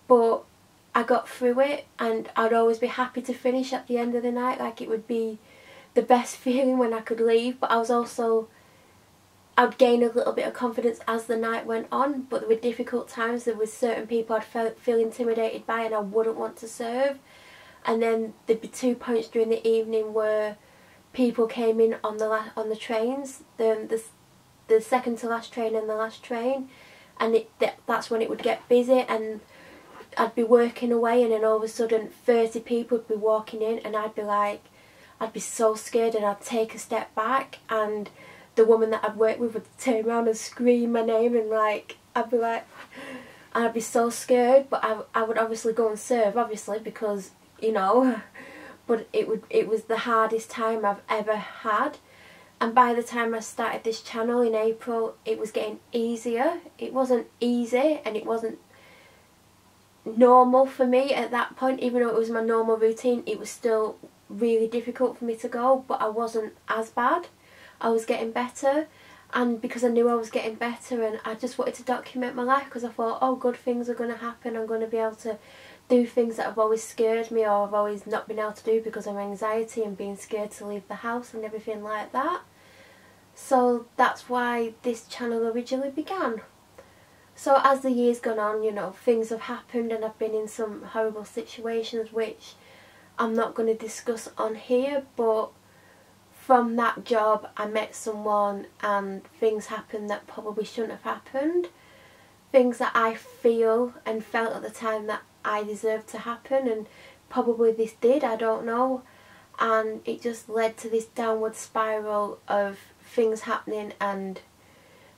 but I got through it, and I'd always be happy to finish at the end of the night. Like, it would be the best feeling when I could leave, but I'd gain a little bit of confidence as the night went on. But there were difficult times. There were certain people I'd feel intimidated by and I wouldn't want to serve. And then there'd be 2 points during the evening where people came in on the trains, the second to last train and the last train, and that's when it would get busy, and I'd be working away, and then all of a sudden 30 people would be walking in, and I'd be so scared, and I'd take a step back, and the woman that I'd worked with would turn around and scream my name, and I'd be so scared. But I would obviously go and serve, obviously, because, you know, but it was the hardest time I've ever had. And by the time I started this channel in April, it was getting easier. It wasn't easy, and it wasn't normal for me at that point. Even though it was my normal routine, it was still really difficult for me to go, but I wasn't as bad. I was getting better, and because I knew I was getting better, and I just wanted to document my life, because I thought, oh, good things are going to happen. I'm going to be able to do things that have always scared me, or I've always not been able to do because of anxiety and being scared to leave the house and everything like that. So that's why this channel originally began. So as the years gone on, you know, things have happened, and I've been in some horrible situations which I'm not going to discuss on here, but from that job I met someone and things happened that probably shouldn't have happened. Things that I feel and felt at the time that I deserved to happen, and probably this did, I don't know. And it just led to this downward spiral of things happening and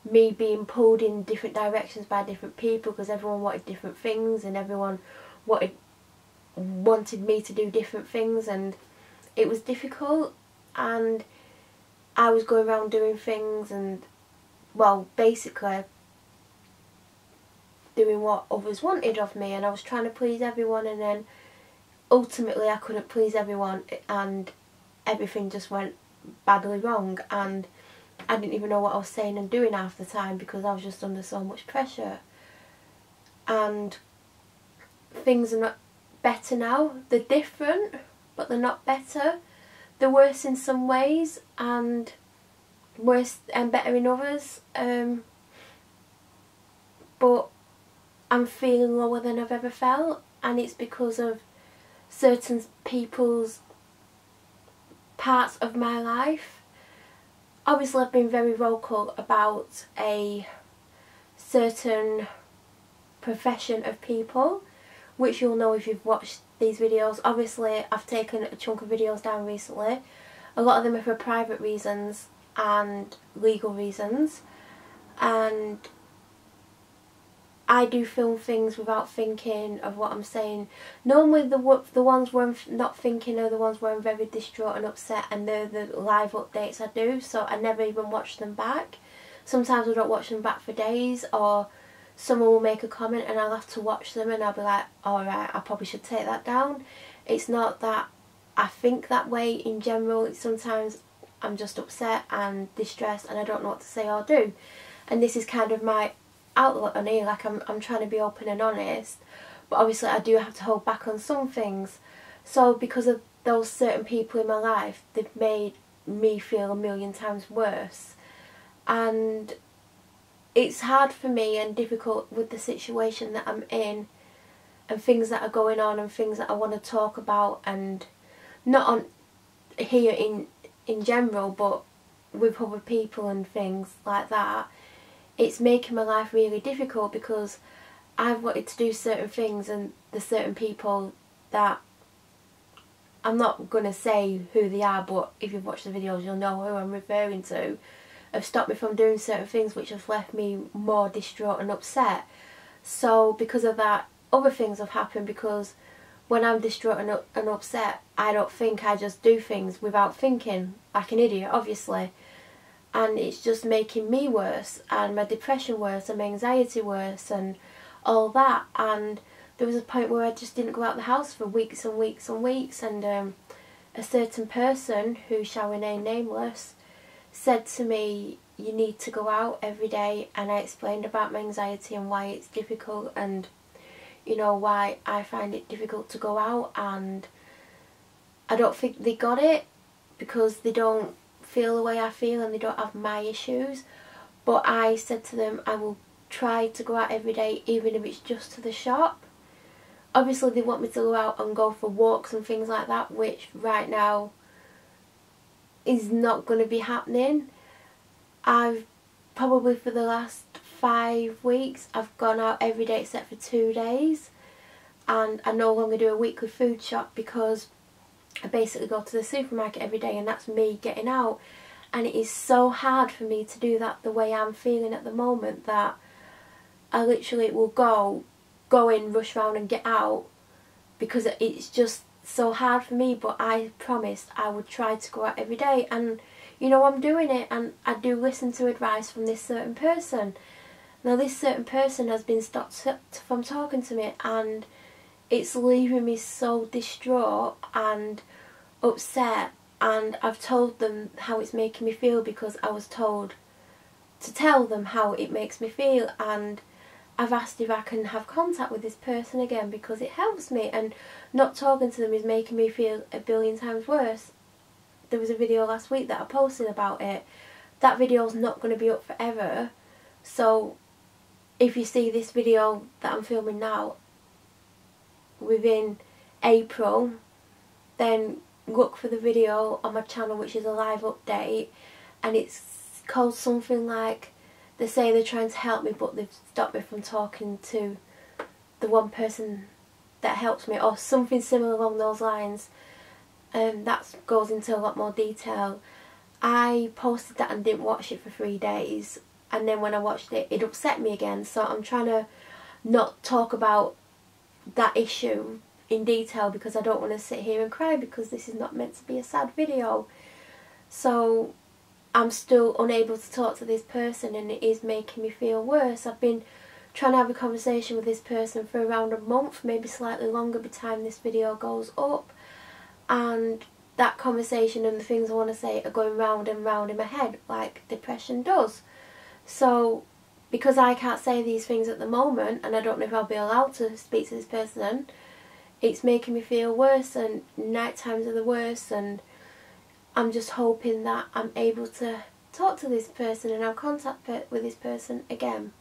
me being pulled in different directions by different people, because everyone wanted different things and everyone wanted me to do different things, and it was difficult. And I was going around doing things and, well, basically doing what others wanted of me, and I was trying to please everyone, and then ultimately I couldn't please everyone, and everything just went badly wrong, and I didn't even know what I was saying and doing half the time because I was just under so much pressure. And things are not better now. They're different, but they're not better. They're worse in some ways and worse and better in others. But I'm feeling lower than I've ever felt, and it's because of certain people's parts of my life. Obviously I've been very vocal about a certain profession of people, which you'll know if you've watched these videos. Obviously I've taken a chunk of videos down recently. A lot of them are for private reasons and legal reasons, and I do film things without thinking of what I'm saying. Normally the ones where I'm not thinking are the ones where I'm very distraught and upset, and they're the live updates I do, so I never even watch them back. Sometimes I don't watch them back for days, or someone will make a comment and I'll have to watch them and I'll be like, alright, I probably should take that down. It's not that I think that way in general, it's sometimes I'm just upset and distressed and I don't know what to say or do. And this is kind of my outlet on here, like I'm trying to be open and honest, but obviously I do have to hold back on some things. So because of those certain people in my life, they've made me feel a million times worse, and it's hard for me and difficult with the situation that I'm in and things that are going on and things that I want to talk about, and not on here in general, but with other people and things like that. It's making my life really difficult because I've wanted to do certain things, and the certain people that, I'm not going to say who they are, but if you've watched the videos you'll know who I'm referring to, have stopped me from doing certain things which have left me more distraught and upset. So because of that, other things have happened, because when I'm distraught and upset, I don't think, I just do things without thinking, like an idiot obviously. And it's just making me worse, and my depression worse, and my anxiety worse, and all that. And there was a point where I just didn't go out the house for weeks and weeks and weeks, and a certain person, who shall remain nameless, said to me, you need to go out every day, and I explained about my anxiety and why it's difficult, and you know, why I find it difficult to go out, and I don't think they got it because they don't feel the way I feel and they don't have my issues. But I said to them I will try to go out every day, even if it's just to the shop. Obviously they want me to go out and go for walks and things like that, which right now is not going to be happening. I've probably for the last 5 weeks I've gone out every day except for 2 days, and I no longer do a weekly food shop because I basically go to the supermarket every day, and that's me getting out. And it is so hard for me to do that the way I'm feeling at the moment, that I literally will go in, rush around and get out, because it's just so hard for me. But I promised I would try to go out every day, and you know, I'm doing it, and I do listen to advice from this certain person. Now this certain person has been stopped from talking to me, and it's leaving me so distraught and upset, and I've told them how it's making me feel because I was told to tell them how it makes me feel, and I've asked if I can have contact with this person again because it helps me, and not talking to them is making me feel a billion times worse. There was a video last week that I posted about it. That video's not going to be up forever, so if you see this video that I'm filming now within April, then look for the video on my channel, which is a live update, and it's called something like, they say they're trying to help me but they've stopped me from talking to the one person that helps me, or something similar along those lines. That goes into a lot more detail. I posted that and didn't watch it for 3 days, and then when I watched it, it upset me again, so I'm trying to not talk about that issue in detail because I don't want to sit here and cry, because this is not meant to be a sad video. So I'm still unable to talk to this person, and it is making me feel worse. I've been trying to have a conversation with this person for around a month, maybe slightly longer by the time this video goes up, and that conversation and the things I want to say are going round and round in my head like depression does. So because I can't say these things at the moment, and I don't know if I'll be allowed to speak to this person, it's making me feel worse, and night times are the worst, and I'm just hoping that I'm able to talk to this person and have contact with this person again.